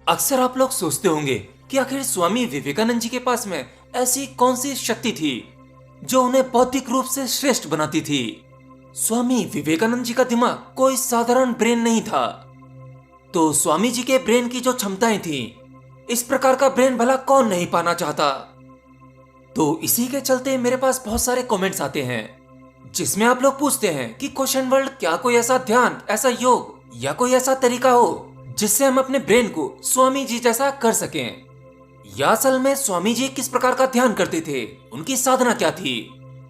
अक्सर आप लोग सोचते होंगे कि आखिर स्वामी विवेकानंद जी के पास में ऐसी कौन सी शक्ति थी जो उन्हें बौद्धिक रूप से श्रेष्ठ बनाती थी। स्वामी विवेकानंद जी का दिमाग कोई साधारण ब्रेन नहीं था। तो स्वामी जी के ब्रेन की जो क्षमताएं थी, इस प्रकार का ब्रेन भला कौन नहीं पाना चाहता। तो इसी के चलते मेरे पास बहुत सारे कमेंट्स आते हैं जिसमें आप लोग पूछते हैं कि क्वेश्चन वर्ल्ड, क्या कोई ऐसा ध्यान, ऐसा योग या कोई ऐसा तरीका हो जिससे हम अपने ब्रेन को स्वामी जी जैसा कर सकें। या असल में स्वामी जी किस प्रकार का ध्यान करते थे, उनकी साधना क्या थी,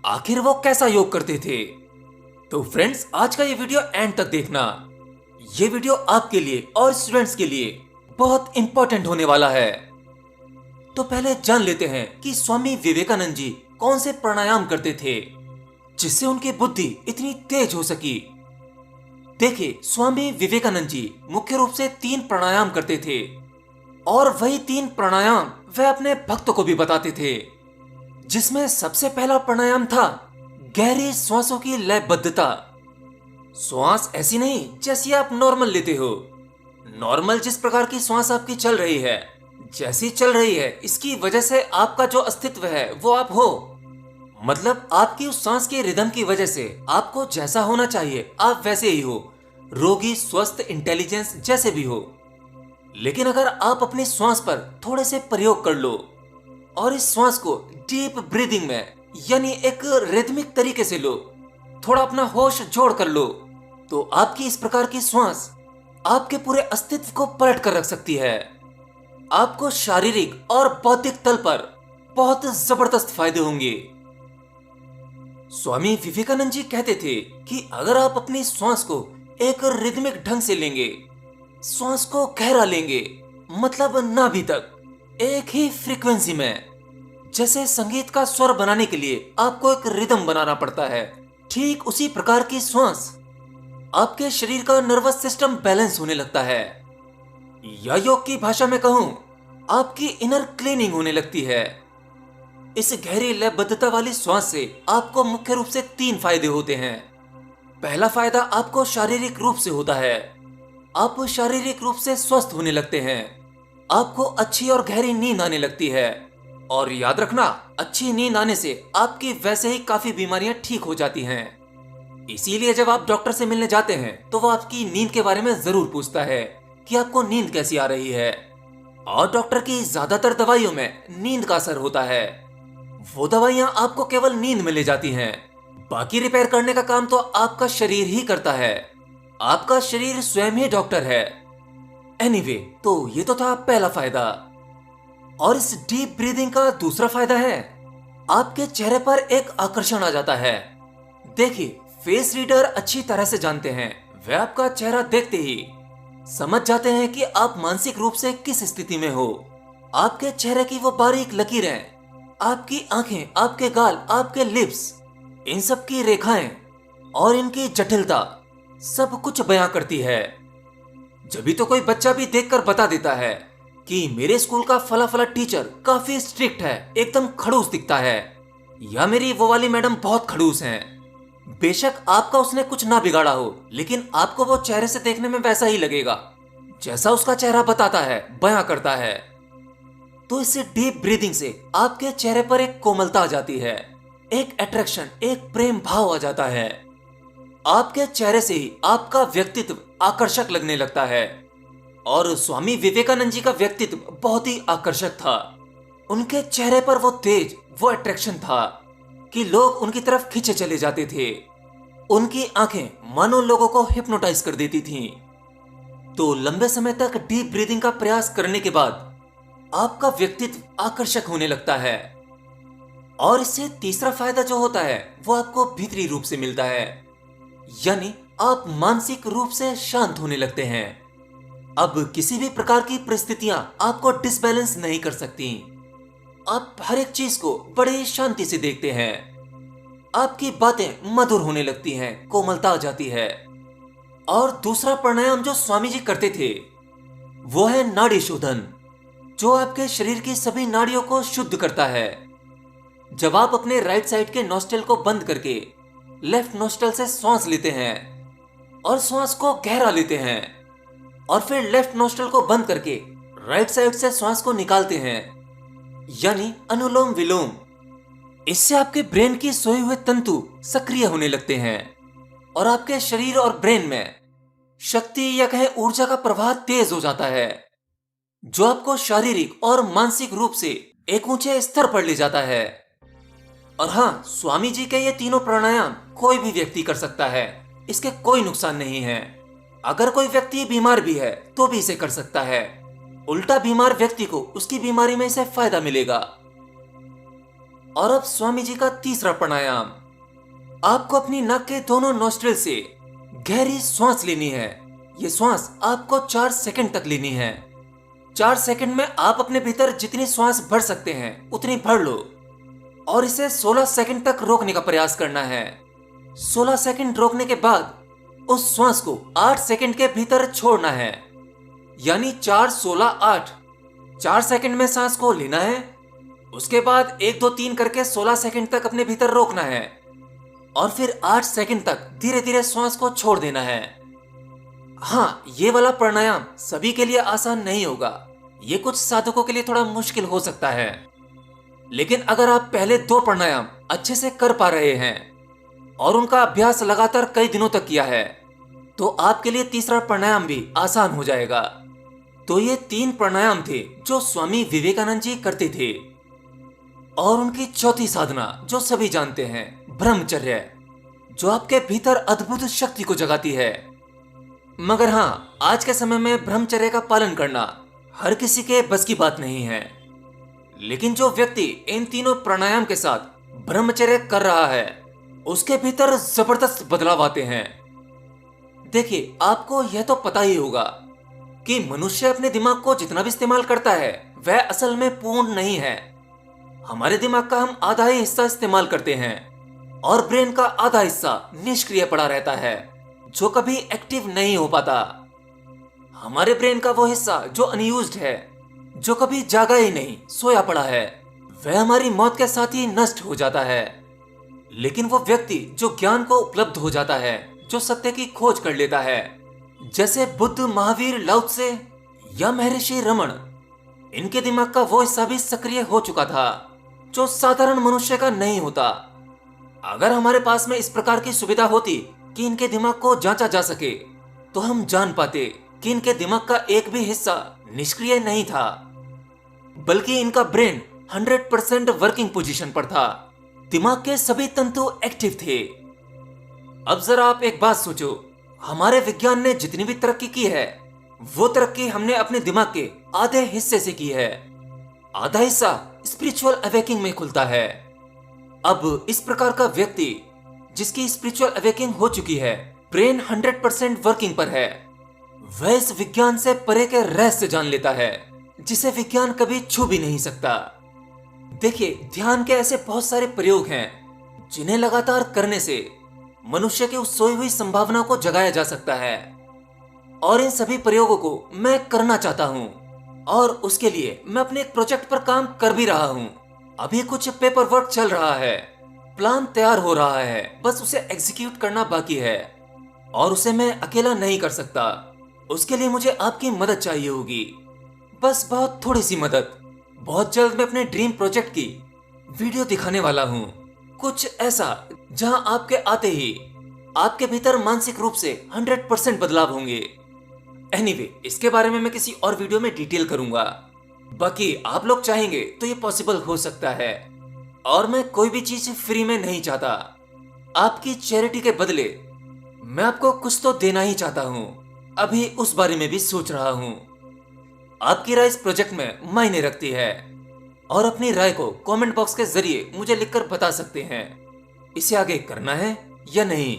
आखिर वो कैसा योग करते थे। तो फ्रेंड्स, आज का ये वीडियो एंड तक देखना। ये वीडियो आपके लिए और स्टूडेंट्स के लिए बहुत इंपॉर्टेंट होने वाला है। तो पहले जान लेते हैं कि स्वामी विवेकानंद जी कौन से प्राणायाम करते थे जिससे उनकी बुद्धि इतनी तेज हो सकी। देखिए, स्वामी विवेकानंद जी मुख्य रूप से 3 प्राणायाम करते थे और वही 3 प्राणायाम वे अपने भक्तों को भी बताते थे। जिसमें सबसे पहला प्राणायाम था गहरी श्वासों की लयबद्धता। श्वास ऐसी नहीं जैसी आप नॉर्मल लेते हो। नॉर्मल जिस प्रकार की श्वास आपकी चल रही है, जैसी चल रही है, इसकी वजह से आपका जो अस्तित्व है वो आप हो। मतलब आपकी उस सांस के रिदम की वजह से आपको जैसा होना चाहिए आप वैसे ही हो, रोगी, स्वस्थ, इंटेलिजेंस जैसे भी हो। लेकिन अगर आप अपनी श्वास पर थोड़े से प्रयोग कर लो और इस श्वास को डीप ब्रीदिंग में यानी एक रिदमिक तरीके से लो, थोड़ा अपना होश जोड़ कर लो, तो आपकी इस प्रकार की श्वास आपके पूरे अस्तित्व को पलट कर रख सकती है। आपको शारीरिक और बौद्धिक तल पर बहुत जबरदस्त फायदे होंगे। स्वामी विवेकानंद जी कहते थे कि अगर आप अपनी श्वास को एक रिदमिक ढंग से लेंगे, श्वास को गहरा लेंगे, मतलब नाभि तक एक ही फ्रीक्वेंसी में, जैसे संगीत का स्वर बनाने के लिए आपको एक रिदम बनाना पड़ता है, ठीक उसी प्रकार की श्वास आपके शरीर का नर्वस सिस्टम बैलेंस होने लगता है। या योग की भाषा में कहूं, आपकी इनर क्लीनिंग होने लगती है। इस गहरी लयबद्धता वाली श्वास से आपको मुख्य रूप से 3 फायदे होते हैं। पहला फायदा आपको शारीरिक रूप से होता है। आप शारीरिक रूप से स्वस्थ होने लगते हैं। आपको अच्छी और गहरी नींद आने लगती है। और याद रखना, अच्छी नींद आने से आपकी वैसे ही काफी बीमारियां ठीक हो जाती हैं। इसीलिए जब आप डॉक्टर से मिलने जाते हैं तो वो आपकी नींद के बारे में जरूर पूछता है कि आपको नींद कैसी आ रही है। और डॉक्टर की ज्यादातर दवाइयों में नींद का असर होता है। वो दवाइयां आपको केवल नींद में ले जाती हैं, बाकी रिपेयर करने का काम तो आपका शरीर ही करता है। आपका शरीर स्वयं ही डॉक्टर है। एनीवे, तो ये तो था पहला फायदा। और इस डीप ब्रीदिंग का दूसरा फायदा है, आपके चेहरे पर एक आकर्षण आ जाता है। देखिए, फेस रीडर अच्छी तरह से जानते हैं, वे आपका चेहरा देखते ही समझ जाते हैं कि आप मानसिक रूप से किस स्थिति में हो। आपके चेहरे की वो बारीक लकीरें, आपकी आंखें, आपके गाल, आपके लिप्स, इन सब की रेखाएं और इनकी जटिलता सब कुछ बयां करती है। जब भी तो कोई बच्चा भी देखकर बता देता है कि मेरे स्कूल का फला फला टीचर काफी स्ट्रिक्ट है, एकदम खड़ूस दिखता है, या मेरी वो वाली मैडम बहुत खड़ूस हैं। बेशक आपका उसने कुछ ना बिगाड़ा हो, लेकिन आपको वो चेहरे से देखने में वैसा ही लगेगा जैसा उसका चेहरा बताता है, बयां करता है। तो इस डीप ब्रीदिंग से आपके चेहरे पर एक कोमलता आ जाती है, एक अट्रैक्शन, एक प्रेम भाव आ जाता है। आपके चेहरे से ही आपका व्यक्तित्व आकर्षक लगने लगता है। और स्वामी विवेकानंद जी का व्यक्तित्व बहुत ही आकर्षक था। उनके चेहरे पर वो तेज, वो अट्रैक्शन था कि लोग उनकी तरफ खींचे चले जाते थे। उनकी आंखें मानो लोगों को हिप्नोटाइज कर देती थीं। तो लंबे समय तक डीप ब्रीदिंग का प्रयास करने के बाद आपका व्यक्तित्व आकर्षक होने लगता है। और इससे तीसरा फायदा जो होता है वो आपको भीतरी रूप से मिलता है, यानी आप मानसिक रूप से शांत होने लगते हैं। अब किसी भी प्रकार की परिस्थितियां आपको डिसबैलेंस नहीं कर सकती। आप हर एक चीज को बड़े शांति से देखते हैं। आपकी बातें मधुर होने लगती हैं, कोमलता आ जाती है। और दूसरा प्राणायाम जो स्वामी जी करते थे वो है नाड़ी शोधन, जो आपके शरीर की सभी नाड़ियों को शुद्ध करता है। जब आप अपने राइट साइड के नोस्ट्रल को बंद करके लेफ्ट नोस्ट्रल से सांस लेते हैं और श्वास को गहरा लेते हैं, और फिर लेफ्ट नोस्ट्रल को बंद करके राइट साइड से श्वास को निकालते हैं, यानी अनुलोम विलोम। इससे आपके ब्रेन की सोए हुए तंतु सक्रिय होने लगते हैं और आपके शरीर और ब्रेन में शक्ति या कहें ऊर्जा का प्रवाह तेज हो जाता है, जो आपको शारीरिक और मानसिक रूप से एक ऊंचे स्तर पर ले जाता है। और हाँ, स्वामी जी के ये तीनों प्राणायाम कोई भी व्यक्ति कर सकता है, इसके कोई नुकसान नहीं है। अगर कोई व्यक्ति बीमार भी है तो भी इसे कर सकता है, उल्टा बीमार व्यक्ति को उसकी बीमारी में इसे फायदा मिलेगा। और अब स्वामी जी का तीसरा प्राणायाम। आपको अपनी नाक के दोनों नोस्ट्रिल से गहरी सांस लेनी है। ये सांस आपको 4 सेकंड तक लेनी है। 4 सेकंड में आप अपने भीतर जितनी सांस भर सकते हैं उतनी भर लो और इसे 16 सेकंड तक रोकने का प्रयास करना है। 16 सेकंड रोकने के बाद उस सांस को 8 सेकंड के भीतर छोड़ना है, यानी 4, 16, 8। 4 सेकंड में सांस को लेना है, उसके बाद 1, 2, 3 करके 16 सेकंड तक अपने भीतर रोकना है और फिर 8 सेकंड तक धीरे धीरे सांस को छोड़ देना है। हाँ, ये वाला प्राणायाम सभी के लिए आसान नहीं होगा, ये कुछ साधकों के लिए थोड़ा मुश्किल हो सकता है। लेकिन अगर आप पहले 2 प्राणायाम अच्छे से कर पा रहे हैं और उनका अभ्यास लगातार कई दिनों तक किया है, तो आपके लिए तीसरा प्राणायाम भी आसान हो जाएगा। तो ये 3 प्राणायाम थे जो स्वामी विवेकानंद जी करते थे। और उनकी चौथी साधना जो सभी जानते हैं, ब्रह्मचर्य, जो आपके भीतर अद्भुत शक्ति को जगाती है। मगर हाँ, आज के समय में ब्रह्मचर्य का पालन करना हर किसी के बस की बात नहीं है। लेकिन जो व्यक्ति इन तीनों प्राणायाम के साथ ब्रह्मचर्य कर रहा है, उसके भीतर जबरदस्त बदलाव आते हैं। देखिए, आपको यह तो पता ही होगा कि मनुष्य अपने दिमाग को जितना भी इस्तेमाल करता है वह असल में पूर्ण नहीं है। हमारे दिमाग का हम आधा ही हिस्सा इस्तेमाल करते हैं और ब्रेन का आधा हिस्सा निष्क्रिय पड़ा रहता है, जो कभी एक्टिव नहीं हो पाता। हमारे ब्रेन का वो हिस्सा जो अनयूज्ड है, जो कभी जागा ही नहीं, सोया पड़ा है, वह हमारी मौत के साथ ही नष्ट हो जाता है। लेकिन वो व्यक्ति जो ज्ञान को उपलब्ध हो जाता है, जो सत्य की खोज कर लेता है, जैसे बुद्ध, महावीर, लाओ त्से या महर्षि रमन, इनके दिमाग का वो हिस्सा भी सक्रिय हो चुका था जो साधारण मनुष्य का नहीं होता। अगर हमारे पास में इस प्रकार की सुविधा होती कि इनके दिमाग को जांचा जा सके, तो हम जान पाते कि इनके दिमाग का एक भी हिस्सा निष्क्रिय नहीं था, बल्कि इनका ब्रेन 100% वर्किंग पोजीशन पर था। दिमाग के सभी तंतु एक्टिव थे। अब जरा आप एक बात सोचो, हमारे विज्ञान ने जितनी भी तरक्की की है, वो तरक्की हमने अपने दिमाग के आधे हिस्से से की है। आधा हिस्सा स्पिरिचुअल अवेकिंग में खुलता है। अब इस प्रकार का व्यक्ति जिसकी स्पिरिचुअल अवेकिंग हो चुकी है, ब्रेन 100% वर्किंग पर है, वह इस विज्ञान से परे के रहस्य जान लेता है जिसे विज्ञान कभी छू भी नहीं सकता। देखिए, ध्यान के ऐसे बहुत सारे प्रयोग हैं जिन्हें लगातार करने से मनुष्य की उस सोई हुई संभावना को जगाया जा सकता है। और इन सभी प्रयोगों को मैं करना चाहता हूँ और उसके लिए मैं अपने एक प्रोजेक्ट पर काम कर भी रहा हूँ। अभी कुछ पेपर वर्क चल रहा है, प्लान तैयार हो रहा है, बस उसे एग्जीक्यूट करना बाकी है और उसे मैं अकेला नहीं कर सकता। उसके लिए मुझे आपकी मदद चाहिए होगी, बस बहुत थोड़ी सी मदद। बहुत जल्द मैं अपने ड्रीम प्रोजेक्ट की वीडियो दिखाने वाला हूँ, कुछ ऐसा जहां आपके आते ही आपके भीतर मानसिक रूप से 100% बदलाव होंगे। एनीवे, इसके बारे में मैं किसी और वीडियो में डिटेल करूंगा। बाकी आप लोग चाहेंगे तो ये पॉसिबल हो सकता है। और मैं कोई भी चीज फ्री में नहीं चाहता। आपकी चैरिटी के बदले मैं आपको कुछ तो देना ही चाहता हूँ। अभी उस बारे में भी सोच रहा हूँ। आपकी राय इस प्रोजेक्ट में मायने रखती है और अपनी राय को कमेंट बॉक्स के जरिए मुझे लिखकर बता सकते हैं। इसे आगे करना है या नहीं।